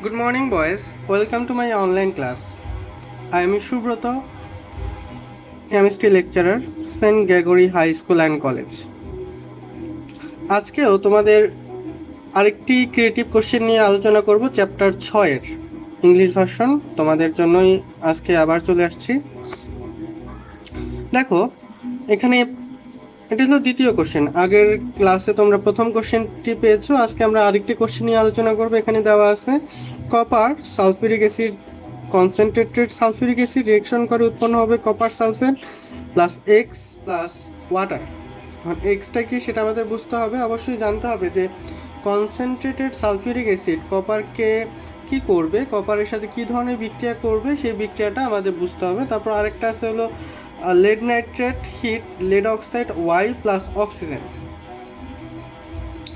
Good morning, boys. Welcome to my online class. I am Shubroto, chemistry lecturer, St. Gregory High School and College. আজকেও তোমাদের আরেকটি creative question নিয়ে আলোচনা করব chapter 6-এর English version. তোমাদের জন্যই আজকে আবার চলে আসছি। দেখো এখানে এটা হলো দ্বিতীয় কোশ্চেন। আগের ক্লাসে তোমরা প্রথম কোশ্চেনটি পেয়েছো, আজকে আমরা আরেকটি কোশ্চেন নিয়ে আলোচনা করব। এখানে দেওয়া আছে copper sulphuric acid concentrated sulphuric acid reaction করে উৎপন্ন হবে copper sulphate plus x plus water. এখন এক্সটা কি সেটা আমাদের বুঝতে হবে। অবশ্যই জানতে হবে যে কনসেন্ট্রেটেড সালফিউরিক অ্যাসিড কপারকে কি করবে, কপারের সাথে কি ধরনের বিক্রিয়া করবে সেই বিক্রিয়াটা আমাদের বুঝতে হবে। তারপর আরেকটা আছে হলো lead nitrate heat lead oxide Y plus oxygen.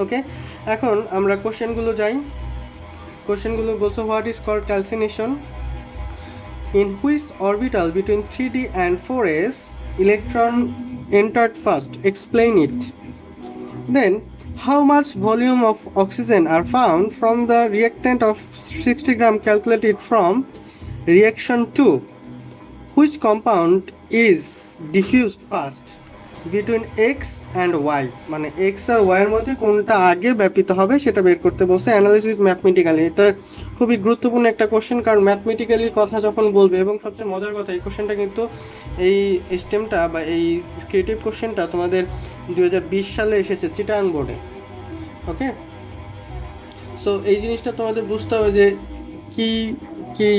ওকে, এখন আমরা কোশ্চেনগুলো যাই। কোশ্চেনগুলো বলছো what is called calcination, in which orbital between 3d and 4s electron entered first, explain it. Then how much volume of oxygen are found from the reactant of 60 gram calculated from reaction 2. Which compound is diffused first between x and y, মানে x আর y এর মধ্যে কোনটা আগে ব্যাপিত হবে সেটা বের করতে বলছে। অ্যানালাইসিস ম্যাথমেটিক্যালি, এটা খুবই গুরুত্বপূর্ণ একটা কোশ্চেন, কারণ ম্যাথমেটিক্যালি কথা যখন বলবে, এবং সবচেয়ে মজার কথা এই কোশ্চেনটা কিন্তু এই স্টেমটা বা এই ক্রিয়েটিভ কোশ্চেনটা তোমাদের 2020 সালে এসেছে চিটাং বোর্ডে। ওকে, সো এই জিনিসটা তোমাদের বুঝতে হবে যে কি কি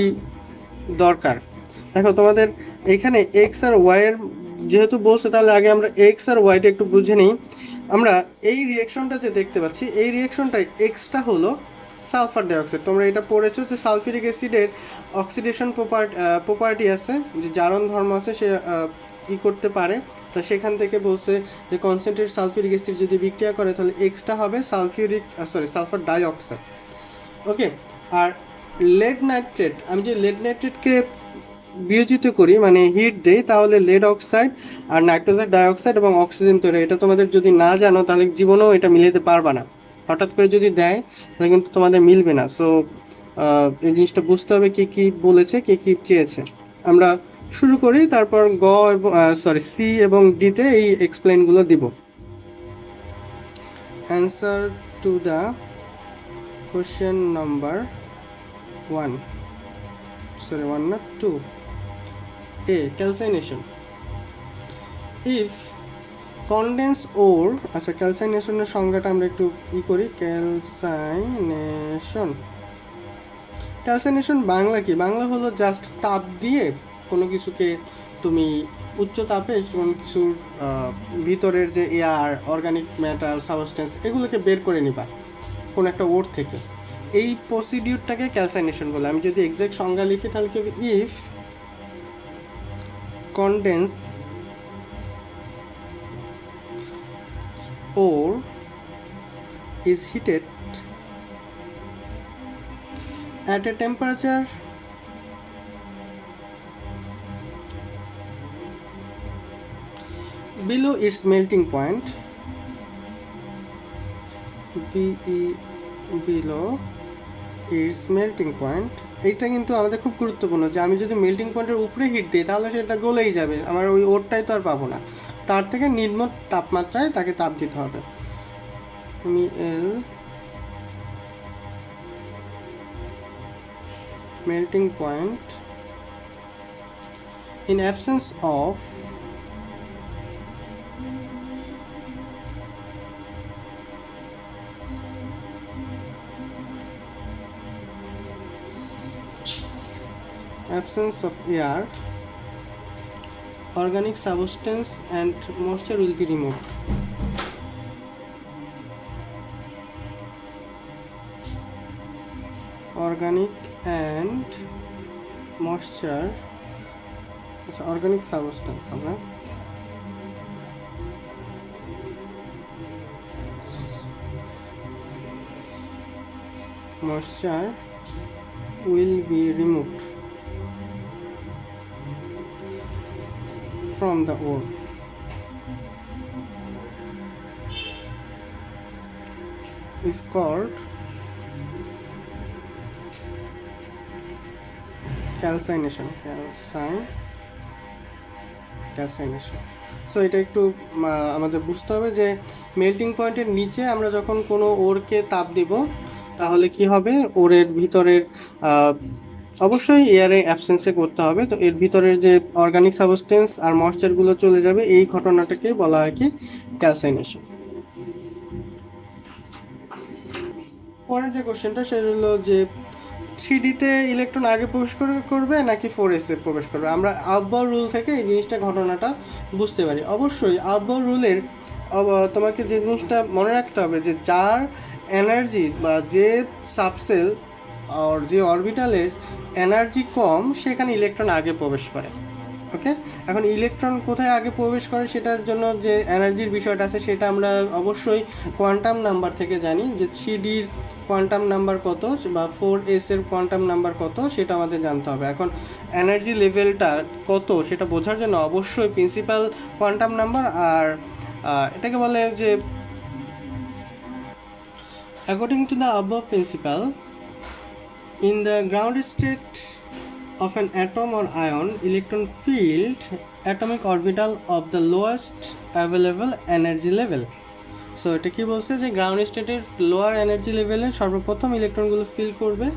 দরকার। দেখো তোমাদের এখানে এক্স আর ওয়াইয়ের যেহেতু বলছে, তাহলে আগে আমরা এক্স আর ওয়াইটা একটু বুঝে নিই। আমরা এই রিয়েকশনটা যে দেখতে পাচ্ছি, এই রিয়েকশনটায় এক্সটা হলো সালফার ডাইঅক্সাইড। তোমরা এটা পড়েছো যে সালফিউরিক অ্যাসিডের অক্সিডেশন প্রপার্টি আছে, যে জারণ ধর্ম আছে, সে ই করতে পারে। তো সেখান থেকে বলছে যে কনসেন্ট্রেট সালফিউরিক অ্যাসিড যদি বিক্রিয়া করে তাহলে এক্সটা হবে সালফার ডাইঅক্সাইড। ওকে, আর লেড নাইট্রেট, আমি যে লেড নাইট্রেটকে বিয়োজিত করি মানে হিট দেই, তাহলে লেড অক্সাইড আর নাইট্রোজেন ডাইঅক্সাইড এবং অক্সিজেন তৈরি। এটা তোমাদের যদি না জানো তাহলে জীবনেও এটা মিলাতে পারবা না। হঠাৎ করে যদি দেয় তাহলে কিন্তু তোমাদের মিলবে না। সো এই জিনিসটা বুঝতে হবে কি কি বলেছে, কি কি চেয়েছে। আমরা শুরু করি, তারপর গ এবং সি এবং ডিতে এই এক্সপ্লেনগুলো দিব। Answer to the question number 1, sorry 1 না 2, A. Calcination. If condensed ore, আচ্ছা ক্যালসাইনেশনের সংজ্ঞাটা আমরা একটু করি। ক্যালসাইনেশন বাংলা কি? বাংলা হলো জাস্ট তাপ দিয়ে কোনো কিছুকে তুমি উচ্চ তাপে কোনো কিছুর ভিতরের যে এয়ার, অর্গানিক ম্যাটার, সাবস্টেন্স এগুলোকে বের করে নিবা কোনো একটা ওর থেকে। এই প্রসিডিউরটাকে ক্যালসাইনেশন বলে। আমি যদি এক্সাক্ট সংজ্ঞা লিখি তাহলে কি হবে, if condensed ore is heated at a temperature below its melting point, below its melting point। এইটা কিন্তু আমাদের খুব গুরুত্বপূর্ণ যে আমি যদি মেল্টিং পয়েন্টের উপরে হিট দিই তাহলে সেটা গলেই যাবে, আমার ওই ওরটাই তো আর পাবো না। তার থেকে নিম্ন তাপমাত্রায় তাকে তাপ দিতে হবে। আমি melting point in absence of air, organic substance and moisture will be removed. Organic and moisture, it's organic substance, আমরা moisture will be removed from the ore. Is called calcination, calcination. So এটা একটু আমাদের বুঝতে হবে যে melting পয়েন্টের নিচে আমরা যখন কোনো ওরকে তাপ দিব তাহলে কি হবে, ওরের ভিতরের অবশ্যই এয়ারে অ্যাবসেন্সে করতে হবে, তো এর ভিতরের যে অর্গানিক সাবস্টেন্স আর ময়েশ্চারগুলো চলে যাবে, এই ঘটনাটাকে বলা হয় কি ক্যালসাইনেশন। পরের যে কোশ্চেনটা সেটা হলো যে 3Dতে ইলেকট্রন আগে প্রবেশ করবে নাকি 4s এ প্রবেশ করবে। আমরা আউটবাউর রুল থেকে এই জিনিসটা ঘটনাটা বুঝতে পারি। অবশ্যই আউটবাউর রুলের তোমাকে যে জিনিসটা মনে রাখতে হবে যে যার এনার্জি বা যে সাবসেল আর যে অরবিটালের এনার্জি কম সেখানে ইলেকট্রন আগে প্রবেশ করে। ওকে, এখন ইলেকট্রন কোথায় আগে প্রবেশ করে সেটার জন্য যে এনার্জির বিষয়টা আছে সেটা আমরা অবশ্যই কোয়ান্টাম নাম্বার থেকে জানি যে 3Dর কোয়ান্টাম নাম্বার কত বা 4s এর কোয়ান্টাম নাম্বার কত সেটা আমাদের জানতে হবে। এখন এনার্জি লেভেলটা কত সেটা বোঝার জন্য অবশ্যই প্রিন্সিপাল কোয়ান্টাম নাম্বার আর এটাকে বলে যে according to the above principle in the ground state of an atom or ion, electron filled atomic orbital of the lowest available energy level. So এটা কি বলছে যে গ্রাউন্ড স্টেটের লোয়ার এনার্জি লেভেলে সর্বপ্রথম ইলেকট্রনগুলো ফিল করবে,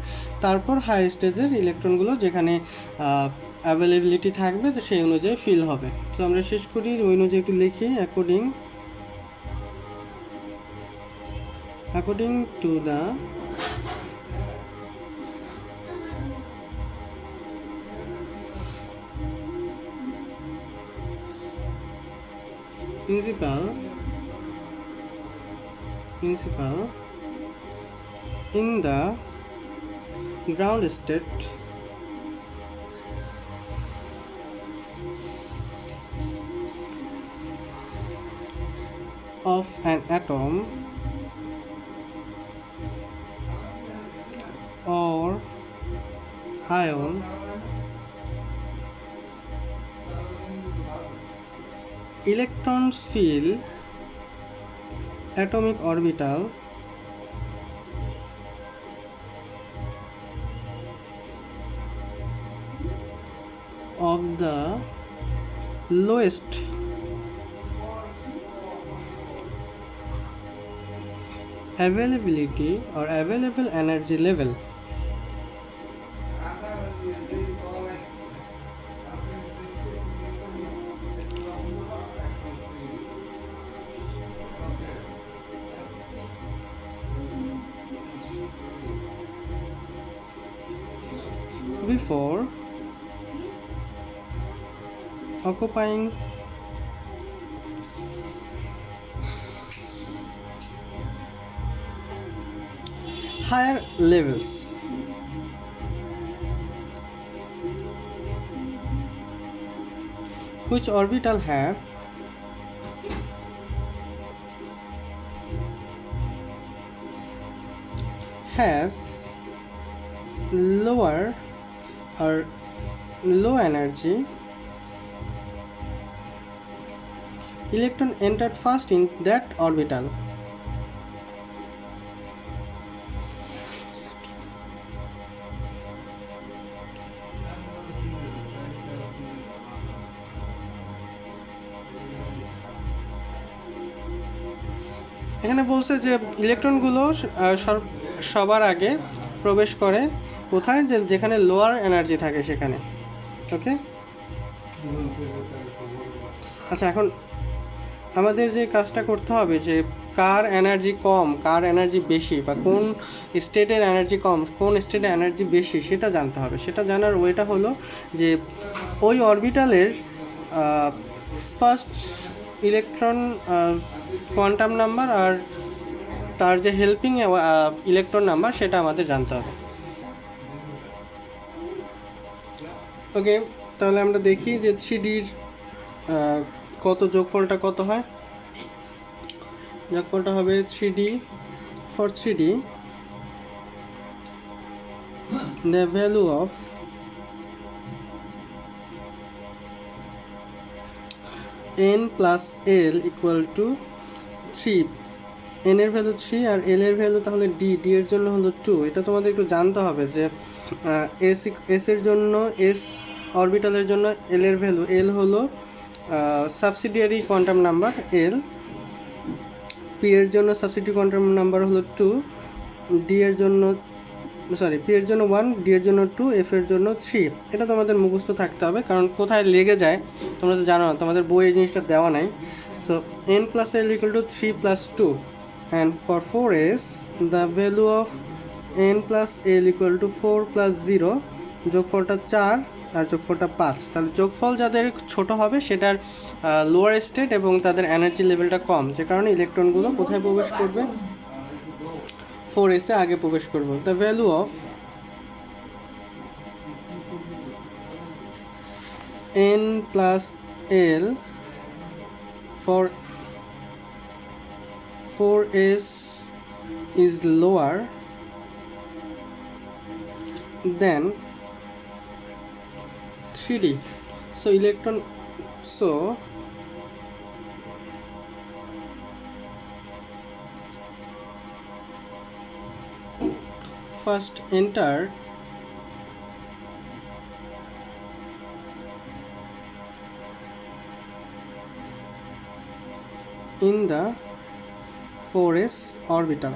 তারপর হায়ার স্টেজের ইলেকট্রনগুলো যেখানে অ্যাভেলেবিলিটি থাকবে তো সেই অনুযায়ী ফিল হবে। তো আমরা শেষ করি ওই অনুযায়ী একটু লিখি according to the principle in the ground state of an atom or ion electrons fill atomic orbital of the lowest availability or available energy level. Before occupying higher levels. Which orbital has lower or low energy, electron entered first in that orbital. এখানে বলছে যে ইলেকট্রনগুলো সবার আগে প্রবেশ করে কোথায়, যেখানে lower energy থাকে সেখানে। ওকে, আচ্ছা এখন আমাদের যে কাজটা করতে হবে যে কার এনার্জি কম কার এনার্জি বেশি বা কোন স্টেটের এনার্জি কম কোন স্টেটের এনার্জি বেশি সেটা জানতে হবে। সেটা জানার ওয়েটা হলো যে ওই অরবিটালের ফার্স্ট ইলেকট্রন কোয়ান্টাম নাম্বার আর তার যে হেল্পিং ইলেকট্রন নাম্বার সেটা আমাদের জানতে হবে। ওকে, তাহলে আমরা দেখি যে 3Dর কত যোগফলটা কত হয়। যোগফলটা হবে 3D for 3D the value of n plus L equal to 3 N এর ভ্যালু 3 আর এল এর ভ্যালু তাহলে ডি এর জন্য হলো 2। এটা তোমাদের একটু জানতে হবে যে এস এর জন্য, এস অরবিটালের জন্য এল এর ভ্যালু, এল হলো সাবসিডিয়ারি কোয়ান্টাম নাম্বার এল, পি এর জন্য সাবসিডিয়ারি কোয়ান্টাম নাম্বার হলো 2, ডি এর জন্য পি এর জন্য 1, ডি এর জন্য 2, এফ এর জন্য 3। এটা তোমাদের মুখস্থ থাকতে হবে, কারণ কোথায় লেগে যায় তোমরা তো জানো না, তোমাদের বই এই জিনিসটা দেওয়া নাই। So n plus l equal to 3 plus 2, and for 4s the value of n plus l equal to 4 plus 0, যোগফলটা 4 আর যোগফলটা 5। তাহলে যোগফল যাদের ছোট হবে সেটার লোয়ার স্টেট এবং তাদের এনার্জি লেভেলটা কম, যে কারণে ইলেকট্রনগুলো কোথায় প্রবেশ করবে, 4s এ আগে প্রবেশ করবে। The value of n plus l for 4s is lower than 3d. So electron, so first enter in the 4s orbital.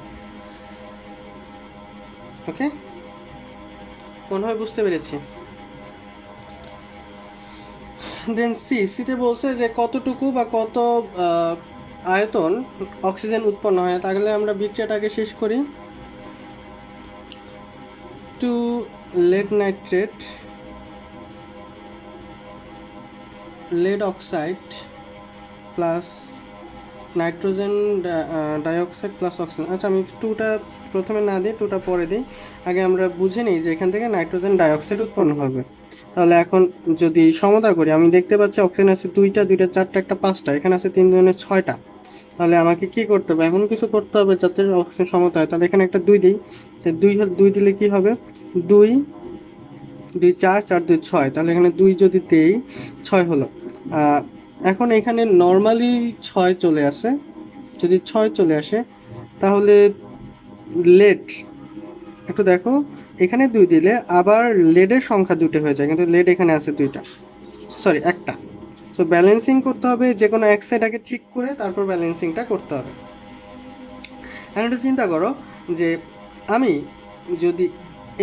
ওকে, মনে হয় বুঝতে পেরেছি। দেন সিতে বলছে যে কতটুকু বা কত আয়তন অক্সিজেন উৎপন্ন হয়। তাহলে আমরা বিক্রিয়াটাকে শেষ করি। 2 lead nitrate, lead oxide plus nitrogen dioxide plus oxygen. আচ্ছা, আমি 2টা প্রথমে না দিই, 2টা পরে দিই। আগে আমরা বুঝে নিই যে এখান থেকে নাইট্রোজেন ডাইঅক্সাইড উৎপন্ন হবে। তাহলে এখন যদি সমতা করি, আমি দেখতে পাচ্ছি অক্সিজেন আছে 2টা, 4টা, একটা 5টা, এখানে আছে 3 দুগুণে 6টা। তাহলে আমাকে কি করতে হবে, এমন কিছু করতে হবে যাতে অক্সিজেন সমতা হয়। তাহলে এখানে একটা 2 দিই, 2 দিলে কি হবে, 2 2 4 4 2 6। তাহলে এখানে 2 যদি দেই 6 হলো। এখন এখানে নর্মালি 6 চলে আসে, যদি 6 চলে আসে তাহলে লেড একটু দেখো, এখানে 2 দিলে আবার লেডের সংখ্যা 2টে হয়ে যায়, কিন্তু লেড এখানে আছে 2টা, সরি 1টা। সো ব্যালেন্সিং করতে হবে, যে কোনো এক সাইড আগে ঠিক করে তারপর ব্যালেন্সিংটা করতে হবে। এখন একটু চিন্তা করো যে আমি যদি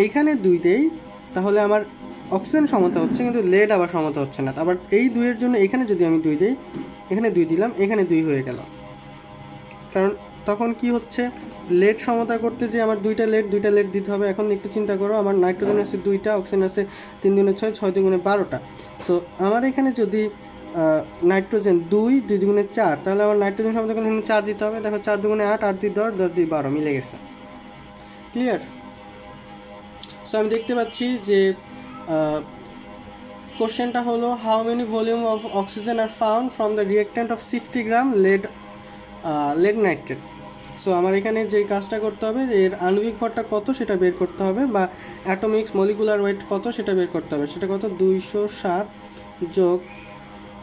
এইখানে 2 দেই তাহলে আমার অক্সিজেন সমতা হচ্ছে, কিন্তু লেড আবার সমতা হচ্ছে না। আবার এই 2-এর জন্য এখানে যদি আমি 2 দিই, এখানে 2 দিলাম, এখানে 2 হয়ে গেল। কারণ তখন কি হচ্ছে, লেড সমতা করতে যে আমার 2টা লেড দিতে হবে। এখন একটু চিন্তা করো, আমার নাইট্রোজেন আছে 2টা, অক্সিজেন আছে 3 দুগুণে 6, 6 দুগুণে 12টা। সো আমার এখানে যদি নাইট্রোজেন 2 2 দুগুণে 4, তাহলে আমার নাইট্রোজেন সমতা করলে এখানে 4 দিতে হবে। দেখো 4 দুগুণে 8, 8 2 10, 10 2 12, মিলে গেছে। ক্লিয়ার? সো আমি দেখতে পাচ্ছি যে কোশ্চেনটা হলো how many volume of oxygen are found from the reactant of 60 gram lead nitrate. So আমার এখানে যে কাজটা করতে হবে, যে এর আণবিক ভরটা কত সেটা বের করতে হবে, বা অ্যাটমিক্স মলিকুলার ওয়েট কত সেটা বের করতে হবে। সেটা কত, 207 যোগ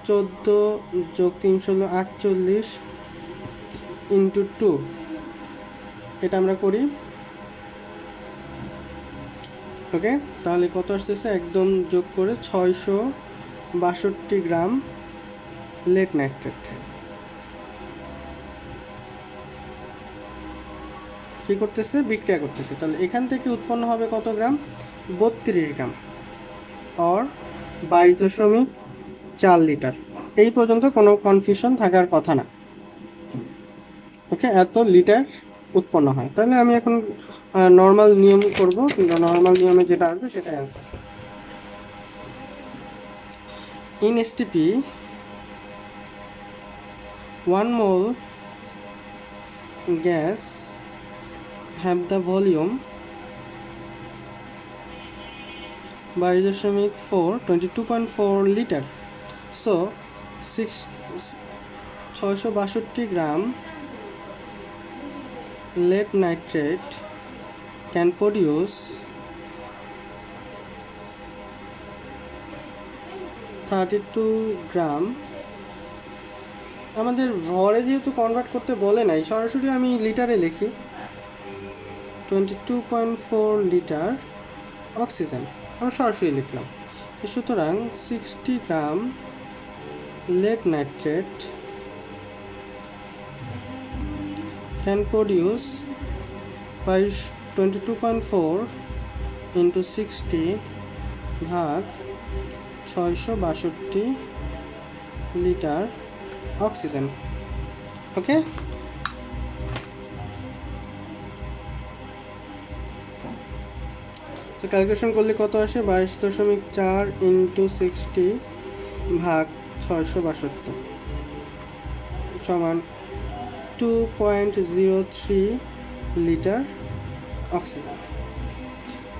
14 যোগ 3 হলো 48 ইন্টু 2। এটা আমরা করি। ওকে, তাহলে কত আসতেছে, একদম যোগ করে 662 গ্রাম lead নাইট্রেট। কী করতেছে, বিক্রিয়া করতেছে। তাহলে এখান থেকে উৎপন্ন হবে কত গ্রাম, 32 গ্রাম, অর 22.4 লিটার। এই পর্যন্ত কোনো কনফিউশন থাকার কথা না। ওকে, এত লিটার উৎপন্ন হয়। তাহলে আমি এখন নর্মাল নিয়ম করব, নর্মাল নিয়মে যেটা আসবে সেটাই আছে। In STP 1 mole gas have the volume 22.4 liter. So 662 gram lead nitrate can produce 32 gram আমাদের ভরে যেহেতু কনভার্ট করতে বলে নাই, সরাসরি আমি লিটারে লিখি 22.4 লিটার অক্সিজেন, আমরা সরাসরি লিখলাম। সুতরাং 60 gram lead nitrate can produce by 22.4 into 60 ভাগ 662 লিটার অক্সিজেন। ওকে, তো ক্যালকুলেশন করলে কত আসে? 22.4 ইন্টু 60 ভাগ 662 সমান 2.03 liter oxygen.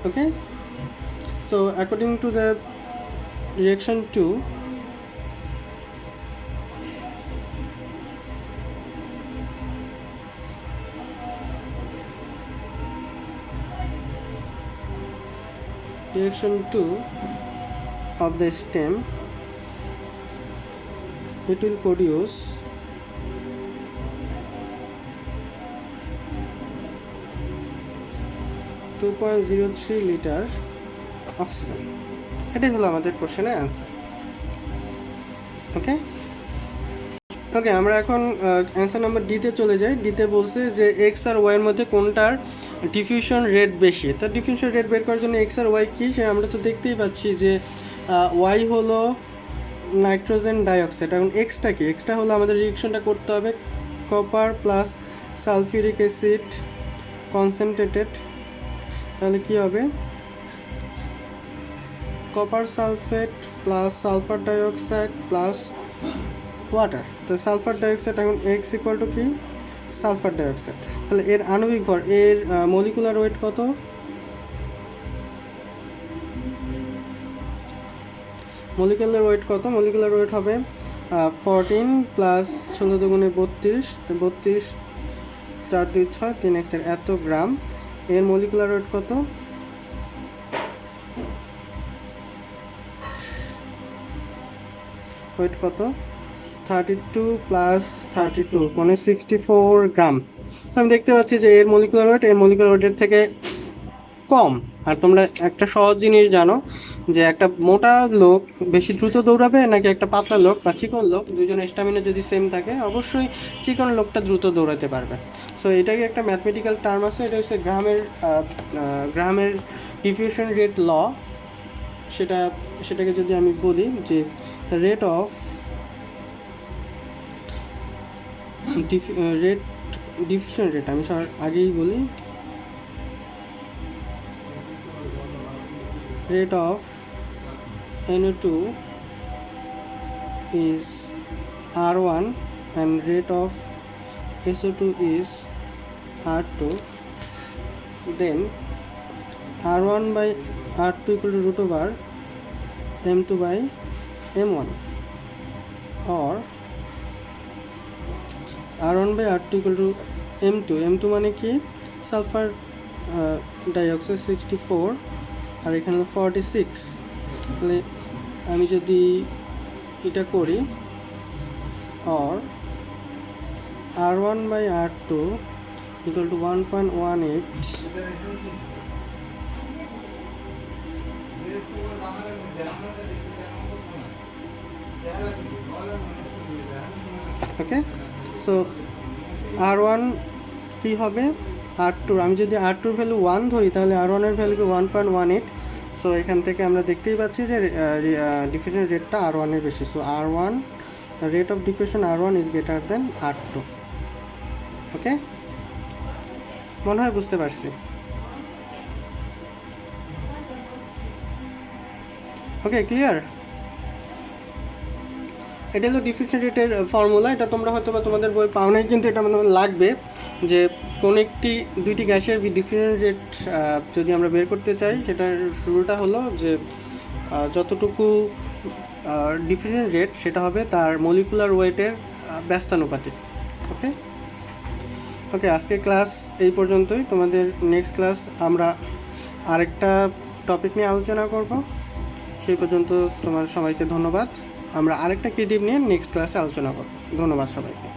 Okay, so according to the reaction 2, of the stem, it will produce 2.03 litre oxygen. এটাই হলো আমাদের কোশ্চেনের অ্যান্সার। ওকে ওকে, আমরা এখন অ্যান্সার নাম্বার ডিতে চলে যাই। ডিতে বলছে যে এক্স আর ওয়াইয়ের মধ্যে কোনটার ডিফিউশন রেট বেশি। তার ডিফিউশন রেট বের করার জন্য এক্স আর ওয়াই কী, সে আমরা তো দেখতেই পাচ্ছি যে ওয়াই হলো নাইট্রোজেন ডাইঅক্সাইড। এখন এক্সটা কি? এক্সটা হলো আমাদের রিঅ্যাকশনটা করতে হবে copper plus sulphuric acid concentrated. তাহলে কি হবে? Copper sulphate plus sulphur dioxide plus water. তো সালফার ডাইঅক্সাইড এখন এক্স ইকুয়াল টু কি? Sulphur dioxide. তাহলে এর আণবিক ভর, এর মলিকুলার ওয়েট কত? মলিকুলার ওয়েট কত? মলিকুলার ওয়েট হবে 14 প্লাস 16 দুগুণে 32, 32 4 2 6 3 1 4 এত গ্রাম। এর মলিকুলার ওয়েট কত? ওয়েট কত? 32 প্লাস 32 মানে 64 গ্রাম। আমি দেখতে পাচ্ছি যে এর মলিকুলার ওয়েটের থেকে কম। আর তোমরা একটা সহজ জিনিস জানো যে একটা মোটা লোক বেশি দ্রুত দৌড়াবে নাকি একটা পাতলা লোক বা চিকন লোক, দুজনের স্ট্যামিনা যদি সেম থাকে অবশ্যই চিকন লোকটা দ্রুত দৌড়াতে পারবে। সো এটাকে একটা ম্যাথমেটিক্যাল টার্ম আছে, এটা হচ্ছে গ্রামের ডিফিউশন রেট ল। সেটাকে যদি আমি বলি যে রেট অফ ডিফিউশন রেট, আমি আগেই বলি rate of NO2 is R1 and rate of SO2 is R2, then R1 by R2 equal to root over M2 by M1, or R1 by R2 equal to M2 মানে কি? Sulphur dioxide 64 আর এখানে 46। তাহলে আমি যদি এটা করি, or R1 by R2 equal to 1.18, okay. So R1 কি হবে? R2, আমি যদি R2 ভ্যালু 1 ধরি তাহলে R1 এর ভ্যালু 1.18। সো এখান থেকে আমরা দেখতেই পাচ্ছি যে ডিফিউশন রেটটা R1 এর বেশি। So R1, rate of diffusion R1 is greater than R2। ওকে, মনে হয় বুঝতে পারছি। ওকে, ক্লিয়ার? এটা হলো ডিফিউশন রেটের ফর্মুলা। এটা তোমরা হয়তো বা তোমাদের বই পাও নাই, কিন্তু এটা আমাদের লাগবে যে কোন দুইটি গ্যাসের ডিফিউশন রেট যদি আমরা বের করতে চাই, সেটার রুলটা হলো যে যতটুকু ডিফিউশন রেট সেটা হবে তার মলিকুলার ওয়েটের ব্যস্তানুপাতিক। ওকে ওকে, আজকে ক্লাস এই পর্যন্তই। তোমাদের নেক্সট ক্লাস আমরা আরেকটা টপিক নিয়ে আলোচনা করব। সেই পর্যন্ত তোমার সবাইকে ধন্যবাদ। আমরা আরেকটা ক্রিয়েটিভ নিয়ে নেক্সট ক্লাসে আলোচনা করব। ধন্যবাদ সবাইকে।